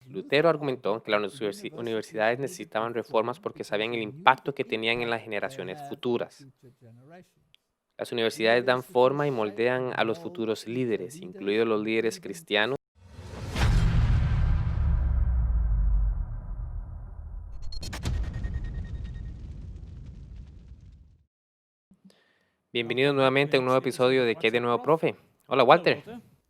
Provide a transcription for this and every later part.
Lutero argumentó que las universidades necesitaban reformas porque sabían el impacto que tenían en las generaciones futuras. Las universidades dan forma y moldean a los futuros líderes, incluidos los líderes cristianos. Bienvenidos nuevamente a un nuevo episodio de ¿Qué hay de nuevo, profe? Hola, Walter.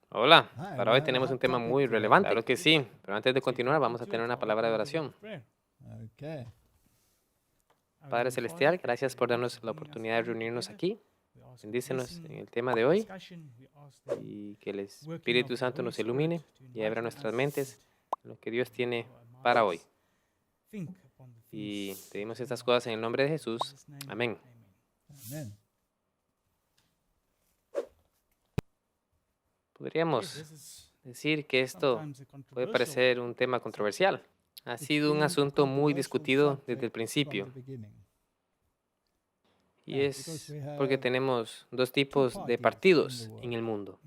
Hola. Para hoy tenemos un tema muy relevante. Claro que sí, pero antes de continuar vamos a tener una palabra de oración. Okay. Padre Celestial, gracias por darnos la oportunidad de reunirnos aquí. Bendícenos en el tema de hoy y que el Espíritu Santo nos ilumine y abra nuestras mentes en lo que Dios tiene para hoy. Y pedimos estas cosas en el nombre de Jesús. Amén. Amen. Podríamos decir que esto puede parecer un tema controversial. Ha sido un asunto muy discutido desde el principio. Y es porque tenemos dos tipos de partidos en el mundo.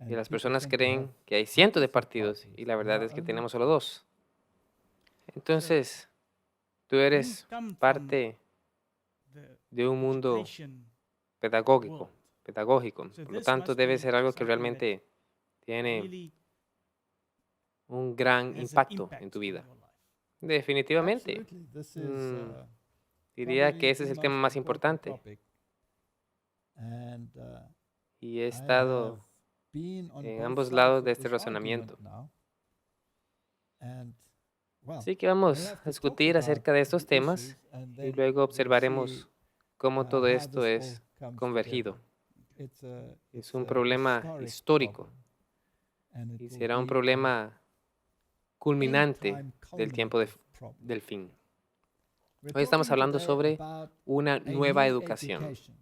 Y las personas creen que hay cientos de partidos y la verdad es que tenemos solo dos. Entonces, tú eres parte de un mundo pedagógico. Por lo tanto, debe ser algo que realmente tiene un gran impacto en tu vida. Definitivamente. Absolutely. This is Diría que ese es el tema más importante. And Y he I estado have been on en both ambos sides lados of de este this argument razonamiento. now. And well, Así que we vamos have a to discutir talk about acerca de estos the temas issues and y then luego we'll observaremos see cómo todo how esto this all es comes convergido. together. It's a Es un problema histórico problem, and it y will será un be problema culminante end-time del tiempo culminative problem. del fin. We're Hoy estamos talking hablando today sobre about una a nueva new educación. education.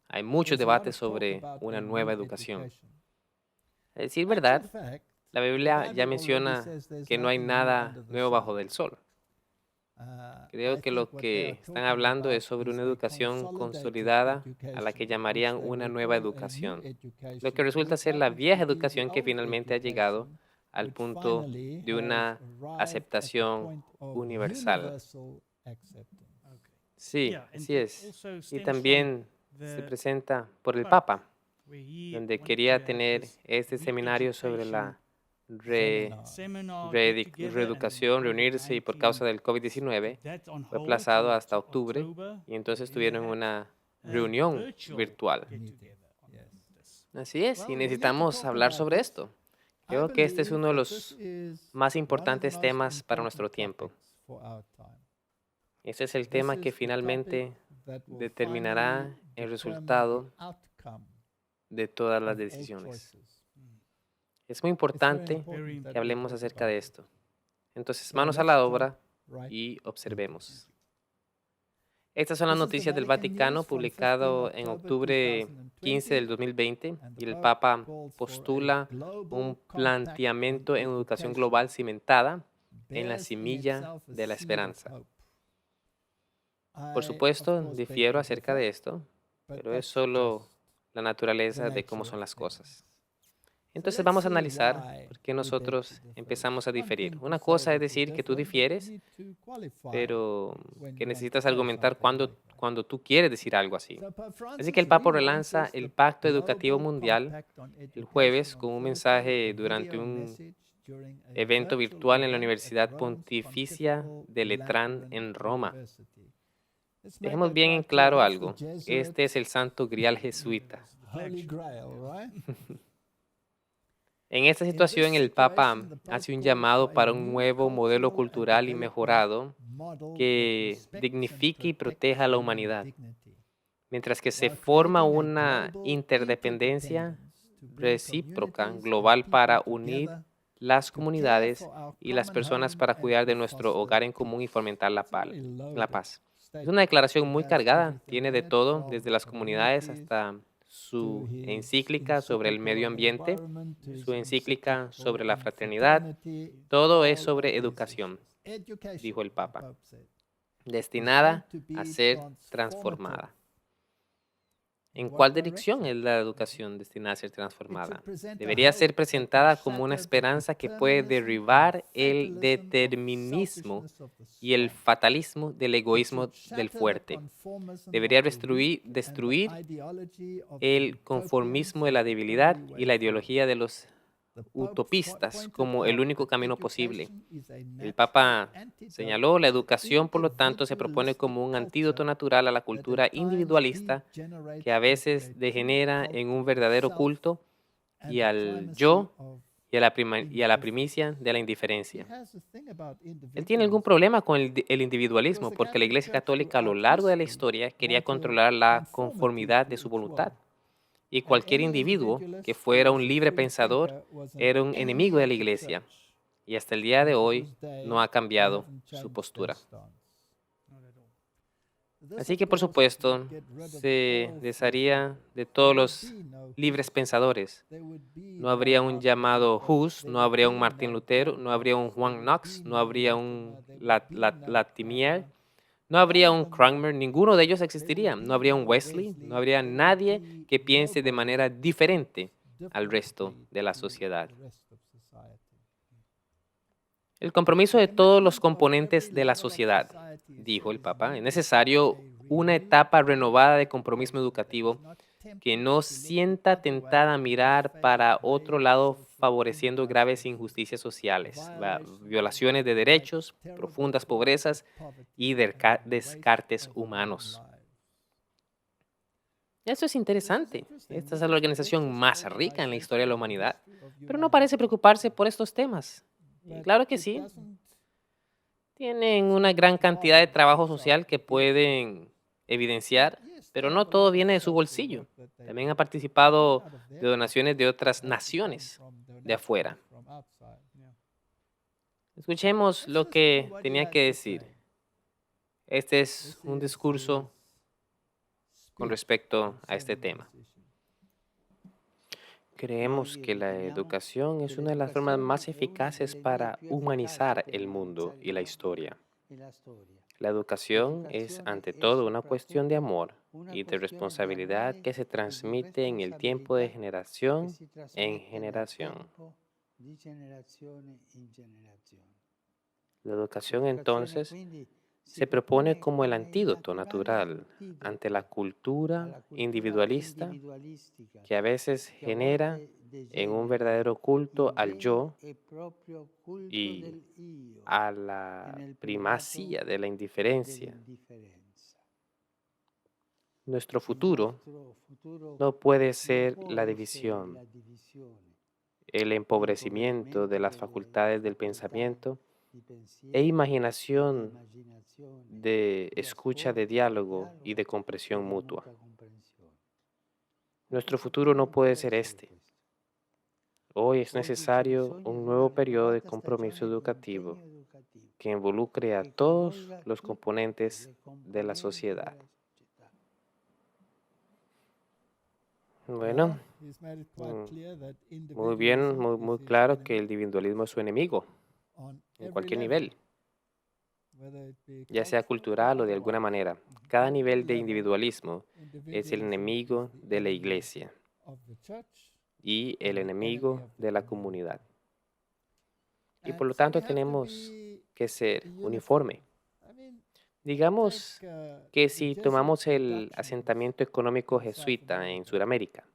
Hay muchos There's a lot debates of talk sobre about una a nueva new educación. education. A decir Actual verdad, fact, la the Biblia ya Bible already menciona says there's que no hay nothing new nada under the nuevo sun. bajo del sol. I Creo que think lo what they que are están talking hablando about es sobre is una a educación consolidated consolidada a la que education, which llamarían they una will nueva call a new educación, lo que education, resulta which ser la happens to vieja be the educación que old finalmente ha llegado education, al which punto finally de has una arrived at the aceptación point of universal. universal acceptance. Sí, así es. Y también se presenta por el Papa, donde quería tener este seminario sobre la reeducación, reunirse y por causa del COVID-19 fue aplazado hasta octubre y entonces tuvieron una reunión virtual. Meeting. Yes. Así es, y Well, we need to necesitamos talk hablar about sobre this. esto. I Creo que este es believe uno de that this los is más one of the importantes most temas para important nuestro tiempo. topics for our time. Ese es el This tema que is the finalmente topic that will determinará finally el determine resultado the outcome de todas las of all decisiones. choices. Es muy It's very importante important that que we hablemos talk acerca about de it. esto. Entonces, So manos a let's la jump obra right y into observemos. it. Estas son las This is the noticias del Vatican Vaticano, News from 15 publicado en October octubre 15 del 2020, 2020, and y the el Pope Papa called for a postula un global compact on planteamiento en educación education global cimentada en la bears in semilla itself a de la seed of esperanza. hope. Por I, of supuesto, course, beg difiero to acerca de differ, esto, but pero es that's solo just la the naturaleza de cómo nature son of las things. cosas. So Entonces let's vamos a see analizar why por qué we beg to nosotros differ. empezamos a It's one diferir. thing to Una say cosa es that you decir que tú differ, but you difieres, need to qualify pero when que you want to necesitas say argumentar something like that. cuando tú quieres decir algo así. So Pope Así que Francis el Papa relanza relaunches el the Pacto Educativo Global Mundial Compact on el Education jueves on con un Thursday mensaje with a durante video un message during a evento virtual virtual en la event at Universidad Rome's Pontificia Pontifical de Letrán Lateran en Roma. University. Let's make Dejemos that bien en quite clear. claro That's the algo. Jesuit Este es el Santo Grial jesuita. Holy Grail, right? En esta In this situación, el Papa situation, the Pope hace un calls llamado for a para un new nuevo modelo cultural and cultural y development mejorado model that que respects and dignifique y protects proteja a la human humanidad, dignity, mientras que se while forma creating a una global interdependencia interdependence to bring recíproca communities and global para people unir together las to care comunidades for our y las common personas home para and cuidar de to nuestro foster hogar en común y peace. fomentar It's a very la loaded paz. Es una statement. declaración It muy has cargada, everything tiene in de it, todo, from desde las comunidades communities hasta to su his encíclica sobre el encyclical medio on the ambiente, environment, to his su encíclica sobre encyclical la on fraternidad. fraternity, Todo es all sobre of these educación, issues. Education, dijo el the Papa, Pope said, is destinada meant to a be ser transformative. transformada. ¿En cuál dirección es la educación destinada a ser transformada? Debería ser presentada como una esperanza que puede derribar el determinismo y el fatalismo del egoísmo del fuerte. Debería destruir el conformismo de la debilidad y la ideología de los utopistas como el único camino posible. El Papa señaló, la educación, por lo tanto, se propone como un antídoto natural a la cultura individualista que a veces degenera en un verdadero culto y al yo y a la primicia de la indiferencia. Él tiene algún problema con el individualismo porque la Iglesia Católica a lo largo de la historia quería controlar la conformidad de su voluntad. Y cualquier individuo que fuera un libre pensador era un enemigo de la Iglesia. Y hasta el día de hoy no ha cambiado su postura. Así que, por supuesto, se desharía de todos los libres pensadores. No habría un llamado Hus, no habría un Martín Lutero, no habría un Juan Knox, no habría un Latimer, no habría un Cranmer, ninguno de ellos existiría. No habría un Wesley, no habría nadie que piense de manera diferente al resto de la sociedad. El compromiso de todos los componentes de la sociedad, dijo el Papa, es necesario una etapa renovada de compromiso educativo que no sienta tentada a mirar para otro lado favoreciendo graves injusticias sociales, violaciones de derechos, profundas pobrezas y descartes humanos. Eso es interesante. Esta es la organización más rica en la historia de la humanidad, pero no parece preocuparse por estos temas. Y claro que sí, tienen una gran cantidad de trabajo social que pueden evidenciar, pero no todo viene de su bolsillo. También ha participado de donaciones de otras naciones de afuera. Escuchemos lo que tenía que decir. Este es un discurso con respecto a este tema. Creemos que la educación es una de las formas más eficaces para humanizar el mundo y la historia. La educación es, ante todo, una cuestión de amor y de responsabilidad que se transmite en el tiempo de generación en generación. La educación, entonces, se propone como el antídoto natural ante la cultura individualista que a veces genera en un verdadero culto al yo y a la primacía de la indiferencia. Nuestro futuro no puede ser la división, el empobrecimiento de las facultades del pensamiento e imaginación de escucha, de diálogo y de comprensión mutua. Nuestro futuro no puede ser este. Hoy es necesario un nuevo periodo de compromiso educativo que involucre a todos los componentes de la sociedad. Bueno, muy bien, muy claro que el individualismo es su enemigo en cualquier nivel, ya sea cultural o de alguna manera. Cada nivel de individualismo es el enemigo de la Iglesia y el enemigo de la comunidad. Y por lo tanto tenemos que ser uniforme. Digamos que si tomamos el asentamiento económico jesuita en Sudamérica,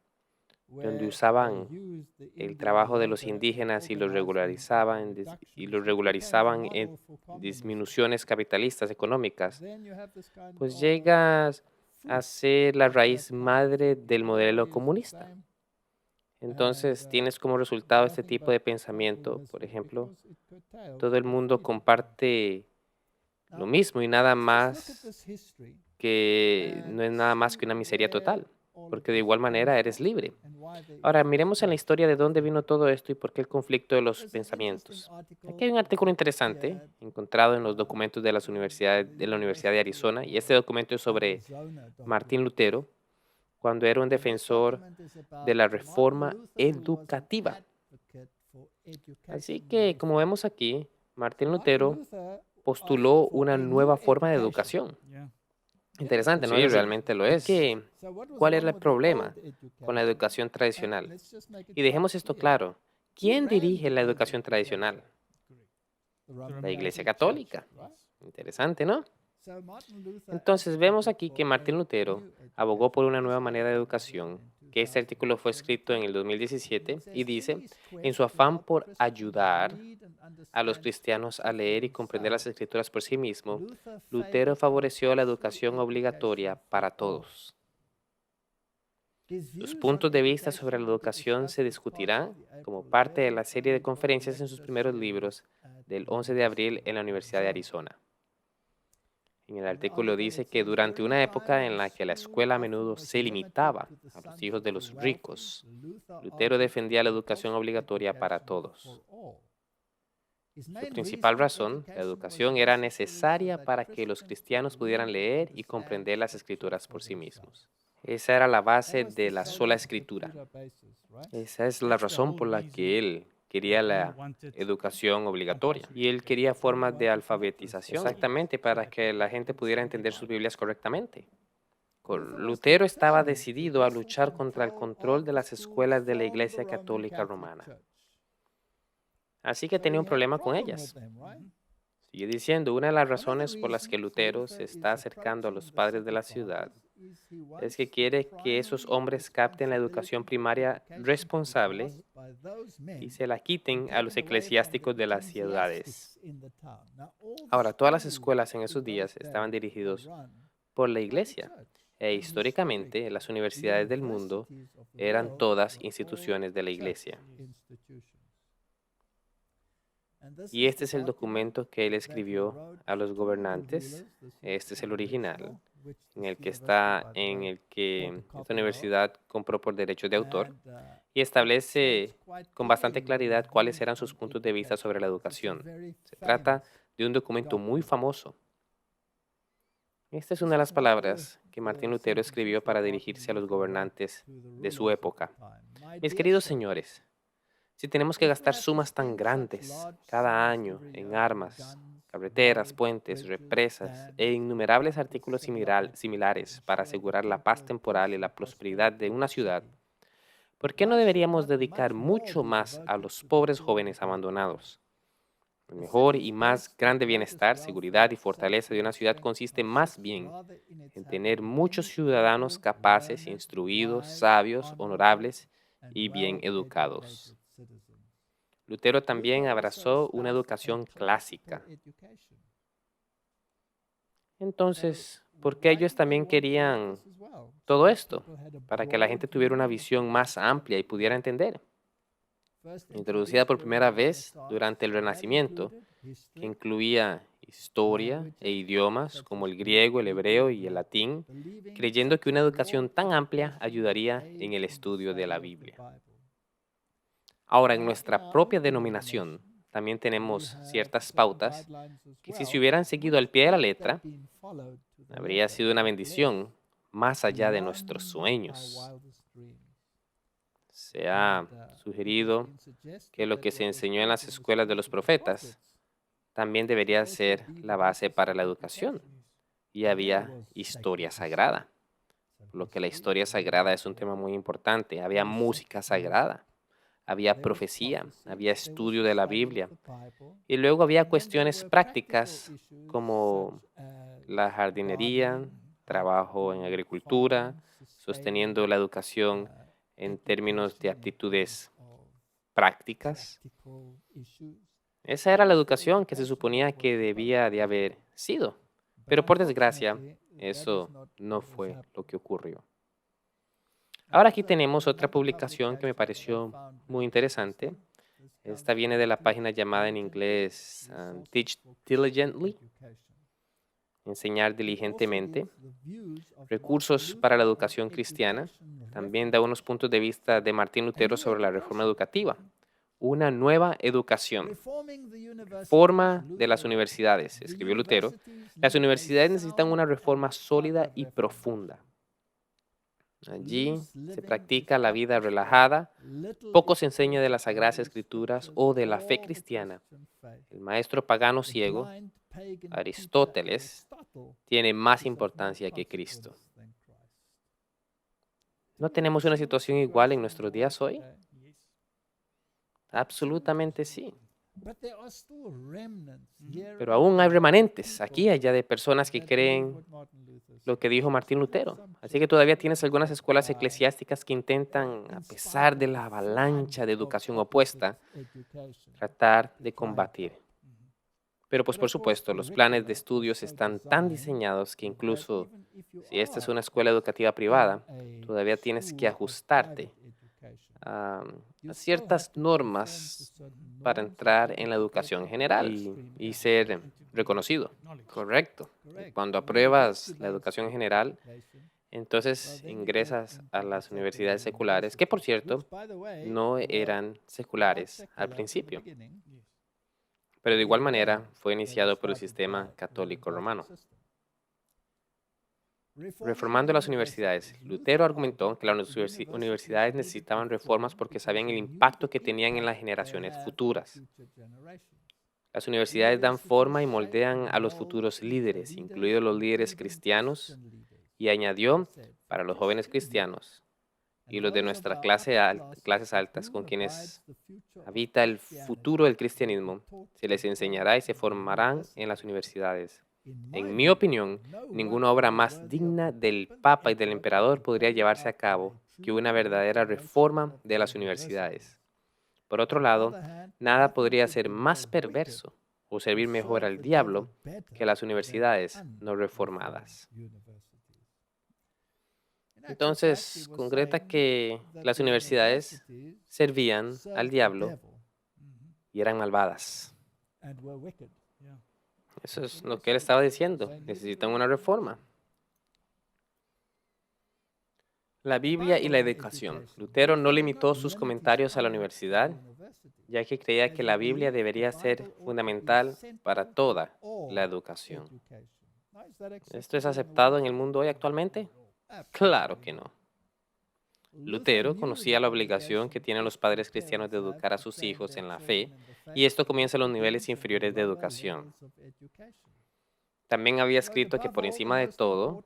donde usaban el trabajo de los indígenas y los regularizaban en disminuciones capitalistas económicas, pues llegas a ser la raíz madre del modelo comunista. Entonces tienes como resultado este tipo de pensamiento, por ejemplo, todo el mundo comparte lo mismo y nada más que no es nada más que una miseria total, porque de igual manera eres libre. Ahora, miremos en la historia de dónde vino todo esto y por qué el conflicto de los pensamientos. Aquí hay un artículo interesante encontrado en los documentos de la Universidad de Arizona, y este documento es sobre Martín Lutero, cuando era un defensor de la reforma educativa. Así que, como vemos aquí, Martín Lutero postuló una nueva forma de educación. Interesante, ¿no? Sí, realmente lo es. ¿Cuál era el problema con la educación tradicional? Y dejemos esto claro. ¿Quién dirige la educación tradicional? La Iglesia Católica. Interesante, ¿no? Entonces vemos aquí que Martín Lutero abogó por una nueva manera de educación, que este artículo fue escrito en el 2017 y dice, en su afán por ayudar a los cristianos a leer y comprender las escrituras por sí mismo, Lutero favoreció la educación obligatoria para todos. Sus puntos de vista sobre la educación se discutirán como parte de la serie de conferencias en sus primeros libros del 11 de abril en la Universidad de Arizona. En el artículo dice que durante una época en la que la escuela a menudo se limitaba a los hijos de los ricos, Lutero defendía la educación obligatoria para todos. Su principal razón, la educación era necesaria para que los cristianos pudieran leer y comprender las escrituras por sí mismos. Esa era la base de la sola escritura. Esa es la razón por la que él quería la educación obligatoria. Y él quería formas de alfabetización. Exactamente, para que la gente pudiera entender sus Biblias correctamente. Lutero estaba decidido a luchar contra el control de las escuelas de la Iglesia Católica Romana. Así que tenía un problema con ellas. Sigue diciendo, una de las razones por las que Lutero se está acercando a los padres de la ciudad es que quiere que esos hombres capten la educación primaria responsable y se la quiten a los eclesiásticos de las ciudades. Ahora, todas las escuelas en esos días estaban dirigidas por la iglesia e históricamente las universidades del mundo eran todas instituciones de la iglesia. Y este es el documento que él escribió a los gobernantes. Este es el original, en el que esta universidad compró por derechos de autor y establece con bastante claridad cuáles eran sus puntos de vista sobre la educación. Se trata de un documento muy famoso. Esta es una de las palabras que Martín Lutero escribió para dirigirse a los gobernantes de su época. Mis queridos señores, si tenemos que gastar sumas tan grandes cada año en armas, carreteras, puentes, represas e innumerables artículos similares para asegurar la paz temporal y la prosperidad de una ciudad, ¿por qué no deberíamos dedicar mucho más a los pobres jóvenes abandonados? El mejor y más grande bienestar, seguridad y fortaleza de una ciudad consiste más bien en tener muchos ciudadanos capaces, instruidos, sabios, honorables y bien educados. Lutero también abrazó una educación clásica. Entonces, ¿por qué ellos también querían todo esto? Para que la gente tuviera una visión más amplia y pudiera entender. Introducida por primera vez durante el Renacimiento, que incluía historia e idiomas como el griego, el hebreo y el latín, creyendo que una educación tan amplia ayudaría en el estudio de la Biblia. Ahora, en nuestra propia denominación, también tenemos ciertas pautas que si se hubieran seguido al pie de la letra, habría sido una bendición más allá de nuestros sueños. Se ha sugerido que lo que se enseñó en las escuelas de los profetas también debería ser la base para la educación. Y había historia sagrada, por lo que la historia sagrada es un tema muy importante. Había música sagrada. Había profecía, había estudio de la Biblia. Y luego había cuestiones prácticas como la jardinería, trabajo en agricultura, sosteniendo la educación en términos de aptitudes prácticas. Esa era la educación que se suponía que debía de haber sido. Pero por desgracia, eso no fue lo que ocurrió. Ahora aquí tenemos otra publicación que me pareció muy interesante. Esta viene de la página llamada en inglés Teach Diligently, enseñar diligentemente, recursos para la educación cristiana. También da unos puntos de vista de Martín Lutero sobre la reforma educativa. Una nueva educación. Reforma de las universidades, escribió Lutero. Las universidades necesitan una reforma sólida y profunda. Allí se practica la vida relajada, poco se enseña de las Sagradas Escrituras o de la fe cristiana. El maestro pagano ciego, Aristóteles, tiene más importancia que Cristo. ¿No tenemos una situación igual en nuestros días hoy? Absolutamente sí. Pero aún hay remanentes aquí y allá de personas que creen lo que dijo Martín Lutero. Así que todavía tienes algunas escuelas eclesiásticas que intentan, a pesar de la avalancha de educación opuesta, tratar de combatir. Pero pues por supuesto, los planes de estudios están tan diseñados que incluso si esta es una escuela educativa privada, todavía tienes que ajustarte a ciertas normas para entrar en la educación general y ser reconocido. Correcto. Y cuando apruebas la educación general, entonces ingresas a las universidades seculares, que por cierto, no eran seculares al principio, pero de igual manera fue iniciado por el sistema católico romano. Reformando las universidades, Lutero argumentó que las universidades necesitaban reformas porque sabían el impacto que tenían en las generaciones futuras. Las universidades dan forma y moldean a los futuros líderes, incluidos los líderes cristianos, y añadió, para los jóvenes cristianos y los de nuestra clases altas, con quienes habita el futuro del cristianismo, se les enseñará y se formarán en las universidades. En mi opinión, ninguna obra más digna del Papa y del Emperador podría llevarse a cabo que una verdadera reforma de las universidades. Por otro lado, nada podría ser más perverso o servir mejor al diablo que las universidades no reformadas. Entonces, concreta que las universidades servían al diablo y eran malvadas. Eso es lo que él estaba diciendo. Necesitan una reforma. La Biblia y la educación. Lutero no limitó sus comentarios a la universidad, ya que creía que la Biblia debería ser fundamental para toda la educación. ¿Esto es aceptado en el mundo hoy actualmente? Claro que no. Lutero conocía la obligación que tienen los padres cristianos de educar a sus hijos en la fe, y esto comienza en los niveles inferiores de educación. También había escrito que por encima de todo,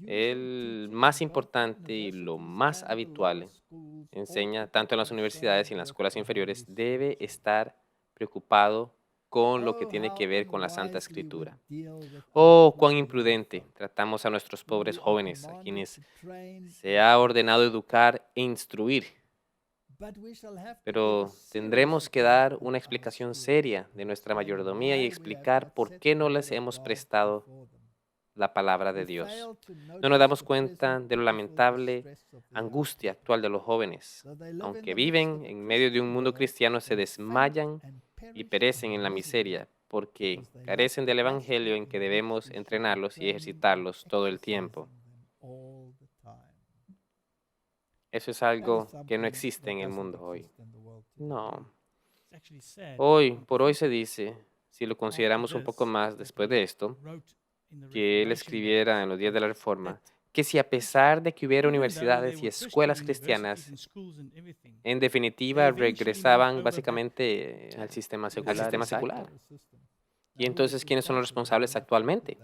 el más importante y lo más habitual, enseña tanto en las universidades y en las escuelas inferiores, debe estar preocupado con lo que tiene que ver con la Santa Escritura. Oh, cuán imprudente tratamos a nuestros pobres jóvenes, a quienes se ha ordenado educar e instruir. Pero tendremos que dar una explicación seria de nuestra mayordomía y explicar por qué no les hemos prestado la palabra de Dios. No nos damos cuenta de la lamentable angustia actual de los jóvenes. Aunque viven en medio de un mundo cristiano, se desmayan y perecen en la miseria porque carecen del evangelio en que debemos entrenarlos y ejercitarlos todo el tiempo. Eso es algo que no existe en el mundo hoy. No. Hoy, por hoy se dice, si lo consideramos un poco más después de esto, que él escribiera en los días de la Reforma, que si a pesar de que hubiera universidades y escuelas cristianas, en definitiva regresaban básicamente al sistema secular. Y entonces, ¿quiénes son los responsables actualmente?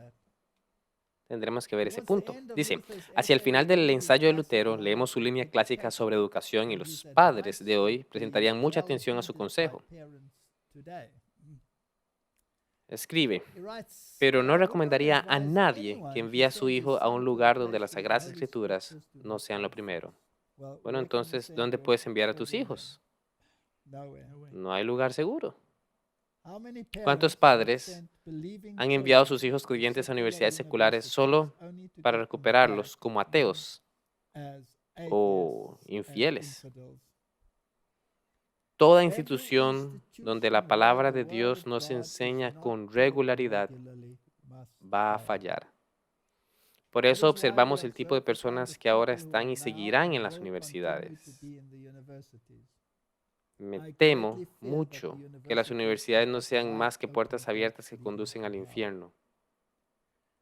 Tendremos que ver ese punto. Dice, hacia el final del ensayo de Lutero, leemos su línea clásica sobre educación y los padres de hoy presentarían mucha atención a su consejo. Escribe, pero no recomendaría a nadie que envíe a su hijo a un lugar donde las Sagradas Escrituras no sean lo primero. Bueno, entonces, ¿dónde puedes enviar a tus hijos? No hay lugar seguro. ¿Cuántos padres han enviado a sus hijos creyentes a universidades seculares solo para recuperarlos como ateos o infieles? Toda institución donde la palabra de Dios no se enseña con regularidad va a fallar. Por eso observamos el tipo de personas que ahora están y seguirán en las universidades. Me temo mucho que las universidades no sean más que puertas abiertas que conducen al infierno,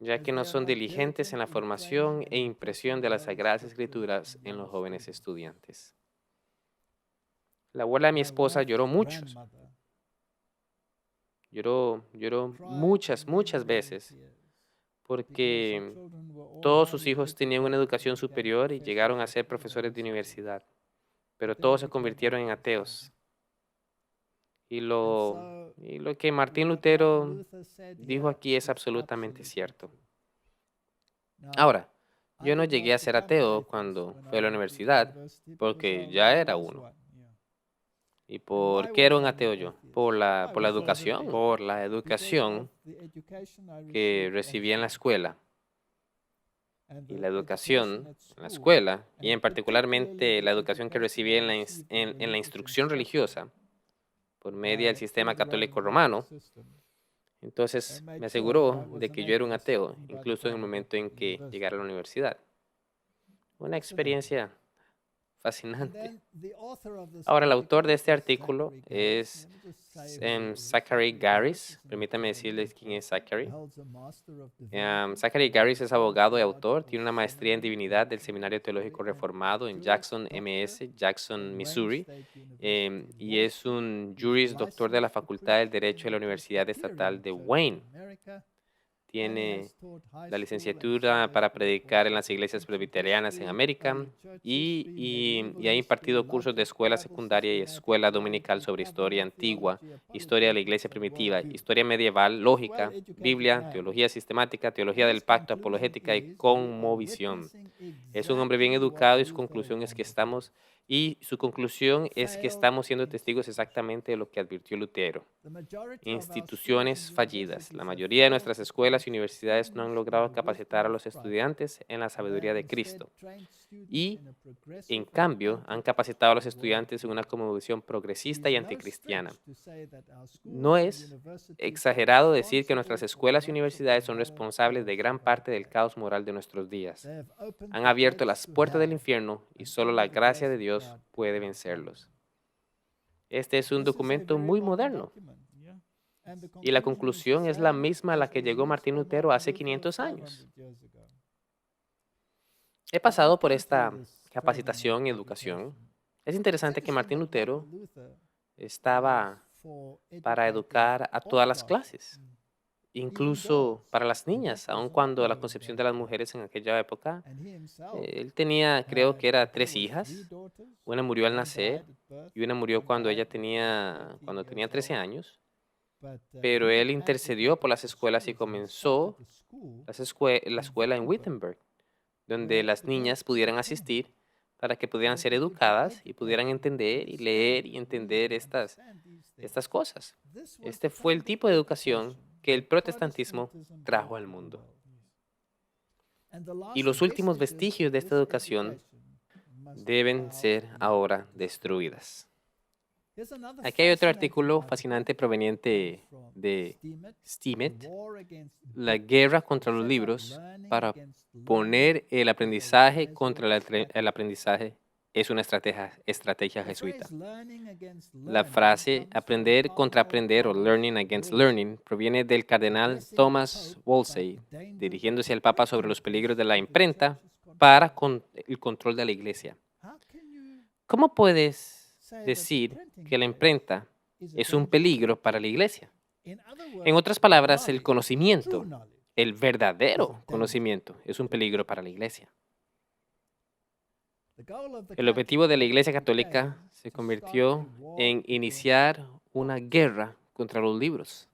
ya que no son diligentes en la formación e impresión de las Sagradas Escrituras en los jóvenes estudiantes. La abuela de mi esposa lloró mucho. Lloró muchas veces porque todos sus hijos tenían una educación superior y llegaron a ser profesores de universidad, pero todos se convirtieron en ateos. Y lo que Martín Lutero dijo aquí es absolutamente cierto. Ahora, yo no llegué a ser ateo cuando fui a la universidad, porque ya era uno. ¿Y por qué era un ateo yo? Por la educación. Por la educación que recibí en la escuela. Y la educación en la escuela, y en particularmente la educación que recibí en la instrucción religiosa, por medio del sistema católico romano, entonces me aseguró de que yo era un ateo, incluso en el momento en que llegara a la universidad. Una experiencia fascinante. Ahora, el autor de este artículo es Zachary Garris. Permítame decirles quién es Zachary. Zachary Garris es abogado y autor. Tiene una maestría en divinidad del Seminario Teológico Reformado en Jackson, Jackson, Missouri. Y es un Juris Doctor de la Facultad del Derecho de la Universidad Estatal de Wayne. Tiene la licenciatura para predicar en las iglesias presbiterianas en América y ha impartido cursos de escuela secundaria y escuela dominical sobre historia antigua, historia de la iglesia primitiva, historia medieval, lógica, Biblia, teología sistemática, teología del pacto, apologética y cosmovisión. Es un hombre bien educado y su conclusión es que estamos siendo testigos exactamente de lo que advirtió Lutero. Instituciones fallidas. La mayoría de nuestras escuelas y universidades no han logrado capacitar a los estudiantes en la sabiduría de Cristo. Y, en cambio, han capacitado a los estudiantes en una cosmovisión progresista y anticristiana. No es exagerado decir que nuestras escuelas y universidades son responsables de gran parte del caos moral de nuestros días. Han abierto las puertas del infierno y solo la gracia de Dios puede vencerlos. Este es un documento muy moderno. Y la conclusión es la misma a la que llegó Martín Lutero hace 500 años. He pasado por esta capacitación y educación. Es interesante que Martín Lutero estaba para educar a todas las clases, incluso para las niñas, aun cuando la concepción de las mujeres en aquella época, él tenía, creo que era 3 hijas. Una murió al nacer y una murió cuando tenía 13 años. Pero él intercedió por las escuelas y comenzó la escuela en Wittenberg, donde las niñas pudieran asistir para que pudieran ser educadas y pudieran entender y leer y entender estas cosas. Este fue el tipo de educación que el protestantismo trajo al mundo. Y los últimos vestigios de esta educación deben ser ahora destruidas. Aquí hay otro artículo fascinante proveniente de Stimet, La guerra contra los libros para poner el aprendizaje contra el aprendizaje es una estrategia jesuita. La frase aprender contra aprender o learning against learning proviene del cardenal Thomas Wolsey, dirigiéndose al Papa sobre los peligros de la imprenta para el control de la Iglesia. ¿Cómo puedes decir que la imprenta es un peligro para la Iglesia? En otras palabras, el conocimiento, el verdadero conocimiento, es un peligro para la Iglesia. El objetivo de la Iglesia Católica se convirtió en iniciar una guerra contra los libros,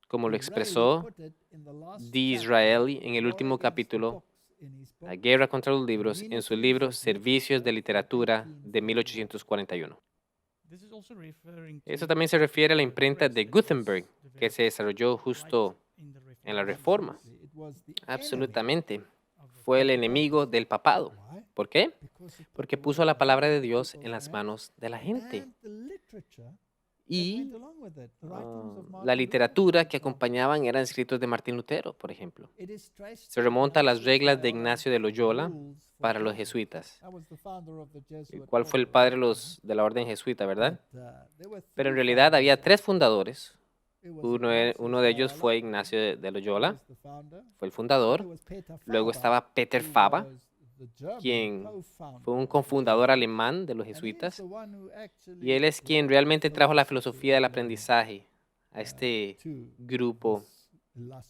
como lo expresó Disraeli en el último capítulo, La guerra contra los libros, en su libro Servicios de Literatura de 1841. Eso también se refiere a la imprenta de Gutenberg, que se desarrolló justo en la Reforma. Absolutamente. Fue el enemigo del papado. ¿Por qué? Porque puso la palabra de Dios en las manos de la gente. Y la literatura que acompañaban eran escritos de Martín Lutero, por ejemplo. Se remonta a las reglas de Ignacio de Loyola para los jesuitas. ¿Cuál fue el padre de la orden jesuita, verdad? Pero en realidad había 3 fundadores. Uno de ellos fue Ignacio de Loyola, fue el fundador. Luego estaba Peter Fava, quien fue un cofundador alemán de los jesuitas, y él es quien realmente trajo la filosofía del aprendizaje a este grupo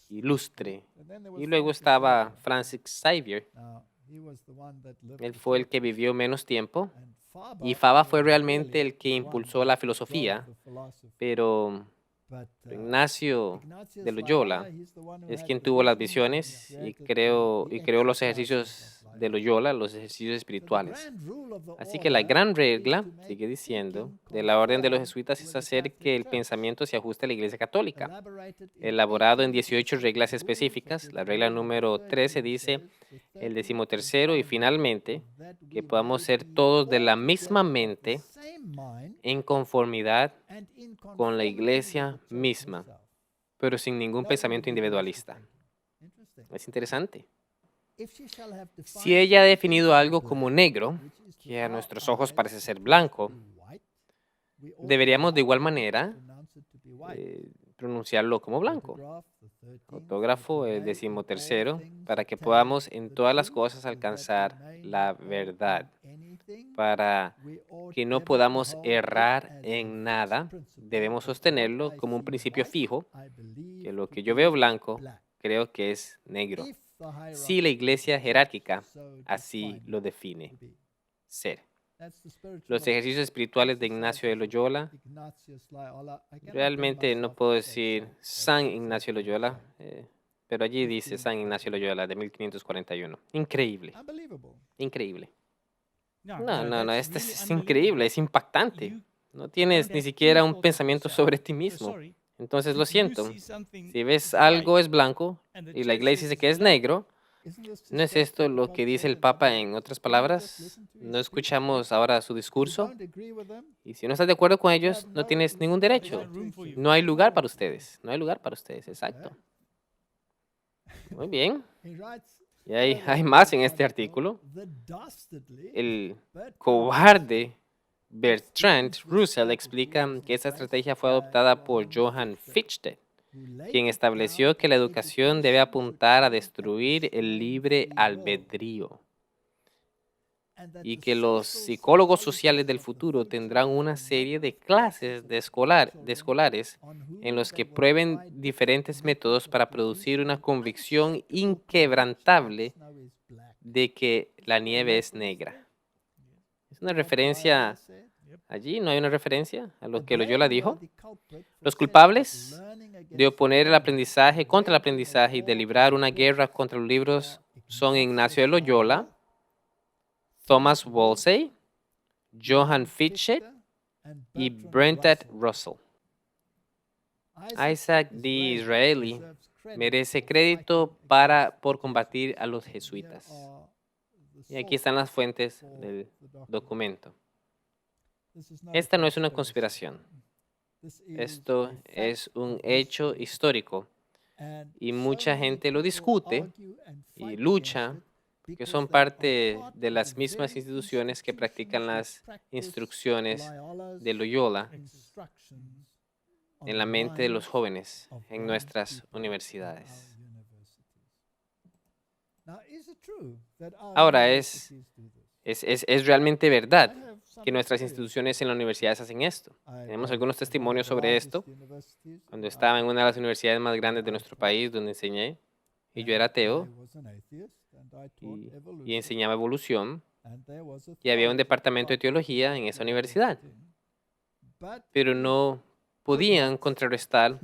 ilustre. Y luego estaba Francis Xavier. Él fue el que vivió menos tiempo. Y Fava fue realmente el que impulsó la filosofía, pero Ignacio de Loyola es quien tuvo las visiones y creó los ejercicios de Loyola, los ejercicios espirituales. Así que la gran regla, sigue diciendo, de la orden de los jesuitas es hacer que el pensamiento se ajuste a la Iglesia Católica, elaborado en 18 reglas específicas. La regla número 13 dice, el 13º y finalmente, que podamos ser todos de la misma mente en conformidad con la Iglesia misma, pero sin ningún pensamiento individualista. Es interesante. Si ella ha definido algo como negro, que a nuestros ojos parece ser blanco, deberíamos de igual manera pronunciarlo como blanco. Fotógrafo, el 13º, para que podamos en todas las cosas alcanzar la verdad. Para que no podamos errar en nada, debemos sostenerlo como un principio fijo, que lo que yo veo blanco, creo que es negro. Si la iglesia jerárquica así lo define ser. Los ejercicios espirituales de Ignacio de Loyola, realmente no puedo decir San Ignacio de Loyola, pero allí dice San Ignacio de Loyola de 1541. Increíble, increíble. No, este es increíble, es impactante. No tienes ni siquiera un pensamiento sobre ti mismo. Entonces lo siento, si ves algo es blanco y la iglesia dice que es negro, ¿no es esto lo que dice el Papa en otras palabras? ¿No escuchamos ahora su discurso? Y si no estás de acuerdo con ellos, no tienes ningún derecho. No hay lugar para ustedes. No hay lugar para ustedes, exacto. Muy bien. Y hay más en este artículo. El cobarde Bertrand Russell explica que esta estrategia fue adoptada por Johann Fichte, quien estableció que la educación debe apuntar a destruir el libre albedrío y que los psicólogos sociales del futuro tendrán una serie de clases de escolares en los que prueben diferentes métodos para producir una convicción inquebrantable de que la nieve es negra. Es una referencia allí, ¿no hay una referencia a lo que Loyola dijo? Los culpables de oponer el aprendizaje contra el aprendizaje y de librar una guerra contra los libros son Ignacio de Loyola, Thomas Wolsey, Johann Fichte y Bertrand Russell. Isaac D. Israeli merece crédito por combatir a los jesuitas. Y aquí están las fuentes del documento. Esta no es una conspiración. Esto es un hecho histórico y mucha gente lo discute y lucha porque son parte de las mismas instituciones que practican las instrucciones de Loyola en la mente de los jóvenes en nuestras universidades. Ahora, ¿es realmente verdad que nuestras instituciones en las universidades hacen esto? Tenemos algunos testimonios sobre esto. Cuando estaba en una de las universidades más grandes de nuestro país, donde enseñé, y yo era ateo, y enseñaba evolución, y había un departamento de teología en esa universidad. Pero no podían contrarrestar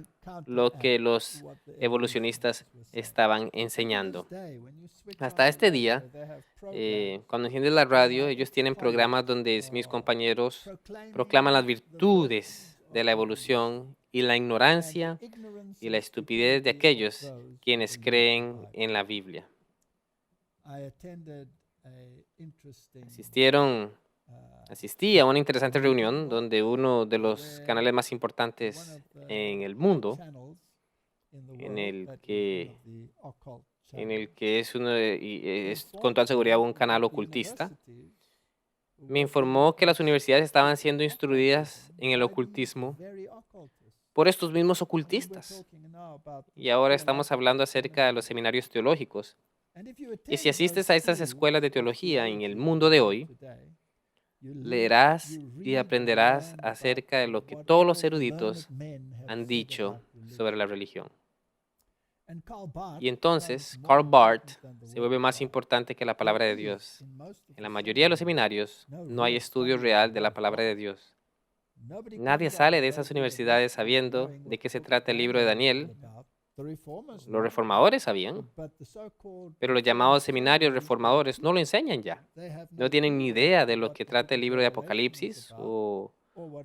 lo que los evolucionistas estaban enseñando. Hasta este día, cuando enciendes la radio, ellos tienen programas donde mis compañeros proclaman las virtudes de la evolución y la ignorancia y la estupidez de aquellos quienes creen en la Biblia. Asistí a una interesante reunión donde uno de los canales más importantes en el mundo, en el que es es con toda seguridad un canal ocultista, me informó que las universidades estaban siendo instruidas en el ocultismo por estos mismos ocultistas. Y ahora estamos hablando acerca de los seminarios teológicos. Y si asistes a estas escuelas de teología en el mundo de hoy, leerás y aprenderás acerca de lo que todos los eruditos han dicho sobre la religión. Y entonces Karl Barth se vuelve más importante que la palabra de Dios. En la mayoría de los seminarios no hay estudio real de la palabra de Dios. Nadie sale de esas universidades sabiendo de qué se trata el libro de Daniel. Los reformadores sabían, pero los llamados seminarios reformadores no lo enseñan ya. No tienen ni idea de lo que trata el libro de Apocalipsis o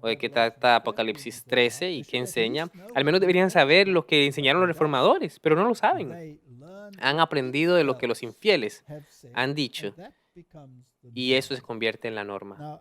de qué trata Apocalipsis 13 y qué enseña. Al menos deberían saber lo que enseñaron los reformadores, pero no lo saben. Han aprendido de lo que los infieles han dicho y eso se convierte en la norma.